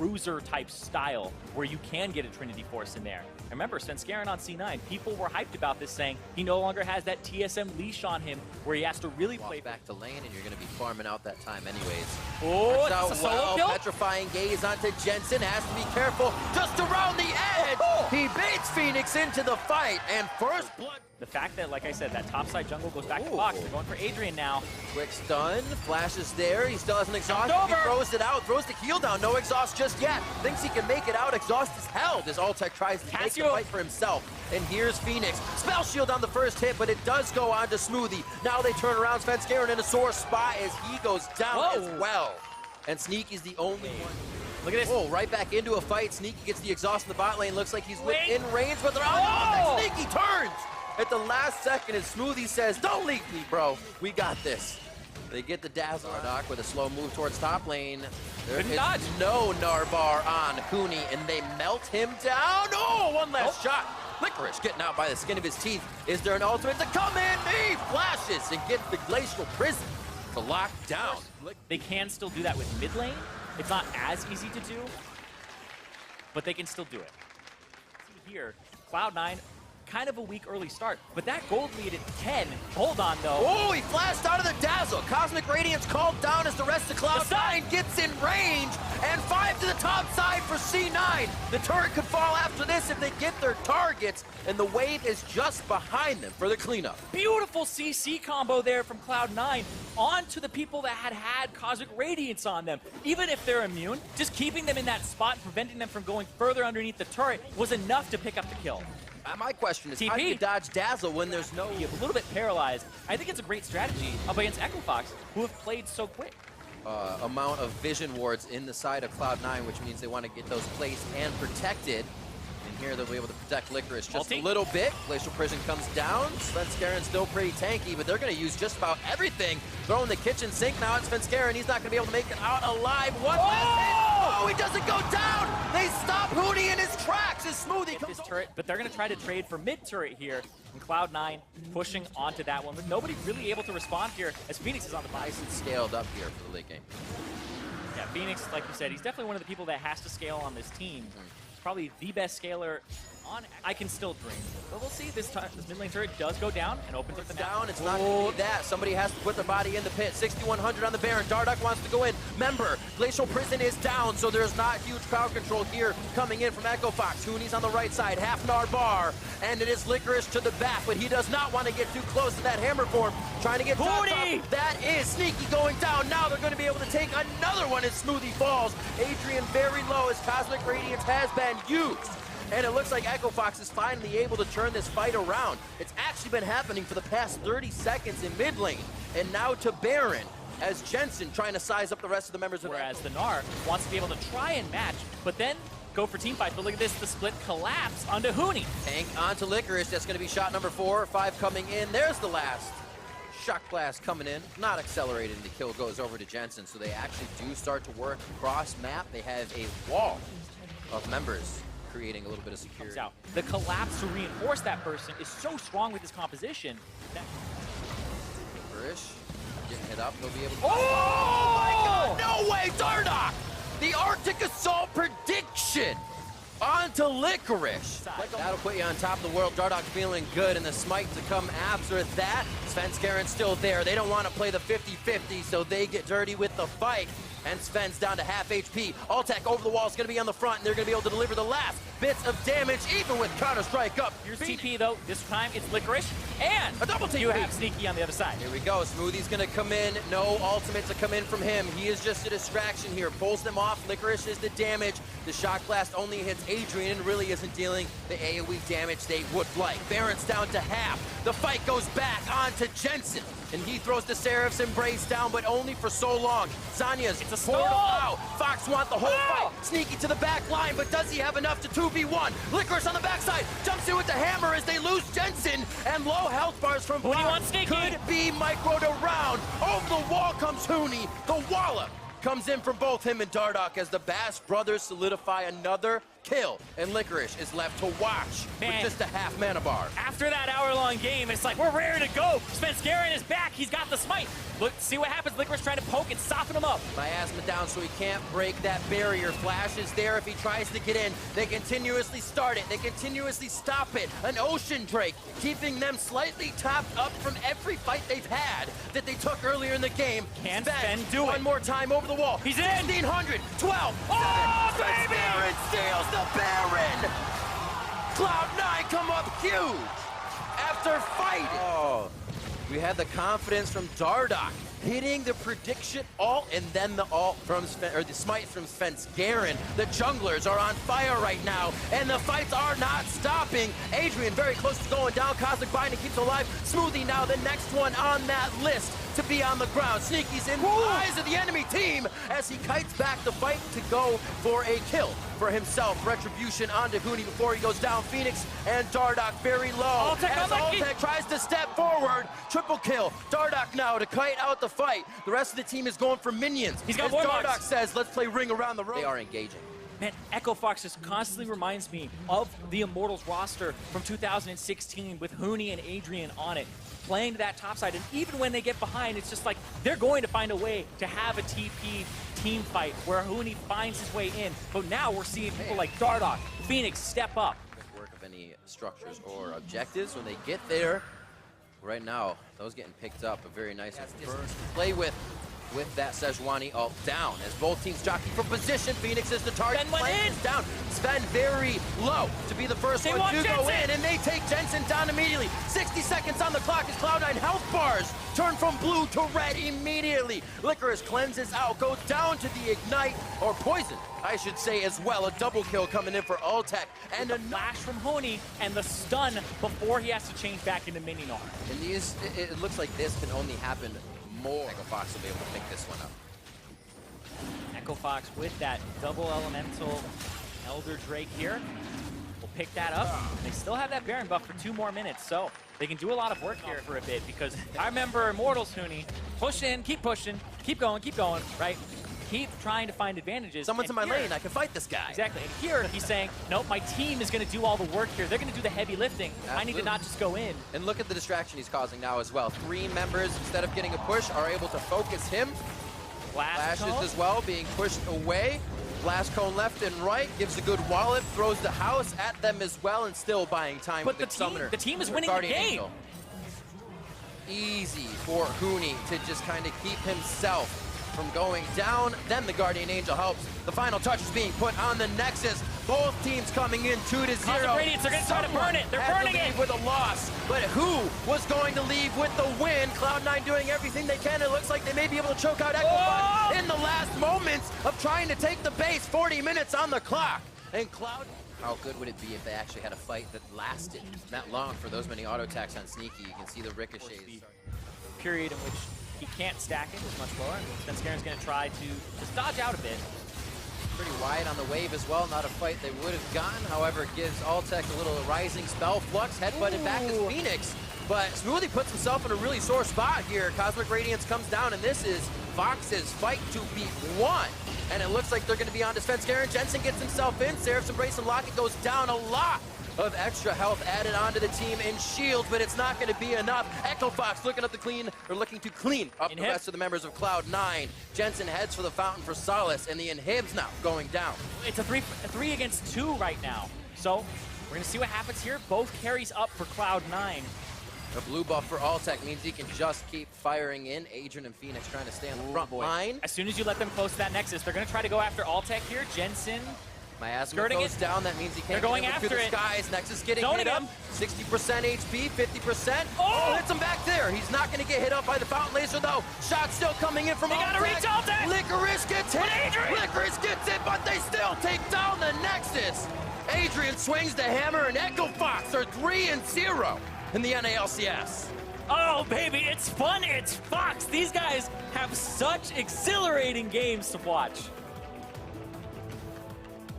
bruiser type style where you can get a Trinity Force in there. Remember, Svenskeren on C9, people were hyped about this, saying he no longer has that TSM leash on him where he has to really play back to lane, and you're going to be farming out that time anyways. Oh, it's a solo kill. Petrifying gaze onto Jensen, has to be careful just around the edge. He baits Phoenix into the fight, and first blood. The fact that, like I said, that topside jungle goes back to box. They're going for Adrian now. Quick stun, flashes there. He still has an exhaust. He throws it out, throws the heal down. No exhaust just yet. Thinks he can make it out. Exhaust is held as Altec tries to take the fight for himself. And here's Phoenix. Spell shield on the first hit, but it does go on to Smoothie. Now they turn around. Svenskeren in a sore spot as he goes down as well. And Sneaky's the only one. Look at this. Oh, right back into a fight. Sneaky gets the exhaust in the bot lane. Looks like he's within range, but they're out. Sneaky turns at the last second as Smoothie says, "Don't leave me, bro. We got this." They get the dazzle. Dardoch with a slow move towards top lane. There is no Narbar on Huni, and they melt him down. Oh, one last shot. Licorice getting out by the skin of his teeth. Is there an ultimate to come in? He flashes and gets the Glacial Prison to lock down. They can still do that with mid lane. It's not as easy to do, but they can still do it. See here, Cloud9, kind of a weak early start, but that gold lead at 10. Hold on, though. Oh, he flashed out of the dazzle. Cosmic Radiance called down as the rest of Cloud9 gets in range, and 5 to the top side for C9. The turret could fall after this if they get their targets, and the wave is just behind them for the cleanup. Beautiful CC combo there from Cloud9 onto the people that had Cosmic Radiance on them. Even if they're immune, just keeping them in that spot and preventing them from going further underneath the turret was enough to pick up the kill. My question is, how do you dodge dazzle when there's no... You're a little bit paralyzed. I think it's a great strategy up against Echo Fox, who have played so quick. Amount of vision wards in the side of Cloud9, which means they want to get those placed and protected. And here they'll be able to protect Licorice just a little bit. Glacial Prison comes down. Svenskeren's still pretty tanky, but they're going to use just about everything. Throwing the kitchen sink now at Svenskeren. He's not going to be able to make it out alive. One last hit. Oh, he doesn't go down. They stop Huni in his tracks as Smoothie comes turret, but they're going to try to trade for mid turret here. And Cloud9 pushing onto that one, but nobody really able to respond here as Phoenix is on the bottom. Nice and scaled up here for the late game. Yeah, Phoenix, like you said, he's definitely one of the people that has to scale on this team. He's probably the best scaler on. I can still dream, but we'll see. This time, this mid lane turret does go down and opens up the map. It's not going to be that. Somebody has to put their body in the pit. 6,100 on the Baron. Dardoch wants to go in. Remember, Glacial Prison is down, so there's not huge crowd control here coming in from Echo Fox. Huni's on the right side, half Narbar, and it is Licorice to the back, but he does not want to get too close to that hammer form. Trying to get Huni! That is Sneaky going down. Now they're going to be able to take another one as Smoothie falls. Adrian very low as Cosmic Radiance has been used. And it looks like Echo Fox is finally able to turn this fight around. It's actually been happening for the past 30 seconds in mid lane. And now to Baron, as Jensen trying to size up the rest of the members of Whereas the Gnar wants to be able to try and match, but then go for team fight. But look at this, the split collapse onto Huni. Tank onto Licorice. That's going to be shot number 4. 5 coming in. There's the last. Shock blast coming in, not accelerated, and the kill goes over to Jensen. So they actually do start to work cross map. They have a wall of members, creating a little bit of security. The collapse to reinforce that person is so strong with his composition. Licorice getting hit up, he'll be able to... Oh my god, no way, Dardoch! The Arctic Assault prediction onto Licorice. That'll put you on top of the world. Dardoch feeling good, and the smite to come after that. Svenskeren's still there. They don't want to play the 50-50, so they get dirty with the fight. And Sven's down to half HP. Altec over the wall is going to be on the front, and they're going to be able to deliver the last bits of damage, even with Counter-Strike up. Here's TP, though. This time it's Licorice, and a double TP. You have Sneaky on the other side. Here we go. Smoothie's going to come in. No ultimate to come in from him. He is just a distraction here. Pulls them off. Licorice is the damage. The Shock Blast only hits Adrian and really isn't dealing the AoE damage they would like. Baron's down to half. The fight goes back onto Jensen, and he throws the Seraph's Embrace down, but only for so long. Zanya's portal out. Fox want the whole fight. Sneaky to the back line, but does he have enough to 2v1? Licorice on the backside, jumps in with the hammer as they lose Jensen, and low health bars from Fox could be microed around. Over the wall comes Huni, the wallop. comes in from both him and Dardoch as the Bass brothers solidify another kill. And Licorice is left to watch with just a half mana bar. After that hour-long game, it's like, we're ready to go. Svenskeren is back. He's got the smite. Look, see what happens. Licorice trying to poke and soften him up. Miasma down so he can't break that barrier. Flash is there if he tries to get in. They continuously start it. They continuously stop it. An Ocean Drake keeping them slightly topped up from every fight they've had that they took earlier in the game. Can Sven do it? One more time over the wall. He's in. 1600, 12, oh, 7. baby! Baron steals the Baron. Cloud9 come up huge after fighting. Oh, we had the confidence from Dardoch hitting the prediction ult and then the ult from the smite from Svenskeren. The junglers are on fire right now, and the fights are not stopping. Adrian very close to going down. Cosmic Binding keeps alive. Smoothie now the next one on that list to be on the ground. Sneaky's in the eyes of the enemy team as he kites back the fight to go for a kill for himself. Retribution onto Huni before he goes down. Phoenix and Dardoch very low. As Altec tries to step forward. Triple kill. Dardoch now to kite out the fight. The rest of the team is going for minions. He's got as Dardoch says, let's play Ring Around the Road. They are engaging. Man, Echo Fox just constantly reminds me of the Immortals roster from 2016 with Huni and Adrian on it, playing to that top side. And even when they get behind, it's just like they're going to find a way to have a TP team fight where Huni finds his way in. But now we're seeing people like Dardoch, Phoenix step up. Work of any structures or objectives when they get there. Right now, those getting picked up. A very nice first to play with that Sejuani ult down as both teams jockey for position. Phoenix is the target. Sven is down. Sven very low to be the first one to go in, and they take Jensen down immediately. 60 seconds on the clock as Cloud9 health bars turn from blue to red immediately. Licorice cleanses out, goes down to the ignite, or poison, I should say, as well. A double kill coming in for Altec. And a flash from Huni and the stun before he has to change back into minion arm. And these, it looks like this can only happen more. Echo Fox will be able to pick this one up. Echo Fox with that double elemental Elder Drake here will pick that up. They still have that Baron buff for 2 more minutes, so they can do a lot of work here for a bit, because I remember Immortals, Huni, push in, keep pushing, keep going, right? Keep trying to find advantages. Someone's in my lane, I can fight this guy. Exactly, and here he's saying, nope, my team is going to do all the work here. They're going to do the heavy lifting. Absolutely. I need to not just go in. And look at the distraction he's causing now as well. 3 members, instead of getting a push, are able to focus him. Flashes as well, being pushed away. Blast cone left and right, gives a good wallop, throws the house at them as well, and still buying time with the summoner. The team is winning the game. Angel. Easy for Huni to just kind of keep himself from going down. Then the Guardian Angel helps. The final touch is being put on the Nexus. Both teams coming in 2-0. Radiance, they're going to try to burn it. They're burning it with a loss. But who was going to leave with the win? Cloud9 doing everything they can. It looks like they may be able to choke out Echo Fox in the last moments of trying to take the base. 40 minutes on the clock. And Cloud... How good would it be if they actually had a fight that lasted that long for those many auto attacks on Sneaky? You can see the ricochets. Period in which he can't stack it as much lower. Svenskeren's going to try to just dodge out a bit. Pretty wide on the wave as well. Not a fight they would have gotten. However, it gives Altec a little rising spell flux. Headbutted back as Phoenix. But Smoothie puts himself in a really sore spot here. Cosmic Radiance comes down, and this is Fox's fight to be won. And it looks like they're going to be on to Svenskeren. Jensen gets himself in. Seraph's Embrace and Locket goes down. A lot of extra health added onto the team in shield, but it's not going to be enough. Echo Fox looking to clean up the rest of the members of Cloud9. Jensen heads for the Fountain for Solace, and the inhibs now going down. It's a 3 against 2 right now. So we're going to see what happens here. Both carries up for Cloud9. The blue buff for Altec means he can just keep firing in. Adrian and Phoenix trying to stay on the front line. As soon as you let them close to that Nexus, they're going to try to go after Altec here. Jensen Miasma goes down. That means he can't going get through the skies. Nexus getting hit up. 60% HP, 50%. Oh, hits him back there. He's not going to get hit up by the Fountain Laser, though. Shot still coming in from Altec. They got to reach Altec. Licorice gets hit. Licorice gets it, but they still take down the Nexus. Adrian swings the hammer, and Echo Fox are 3-0 in the NALCS. Oh, baby, it's fun. It's Fox. These guys have such exhilarating games to watch.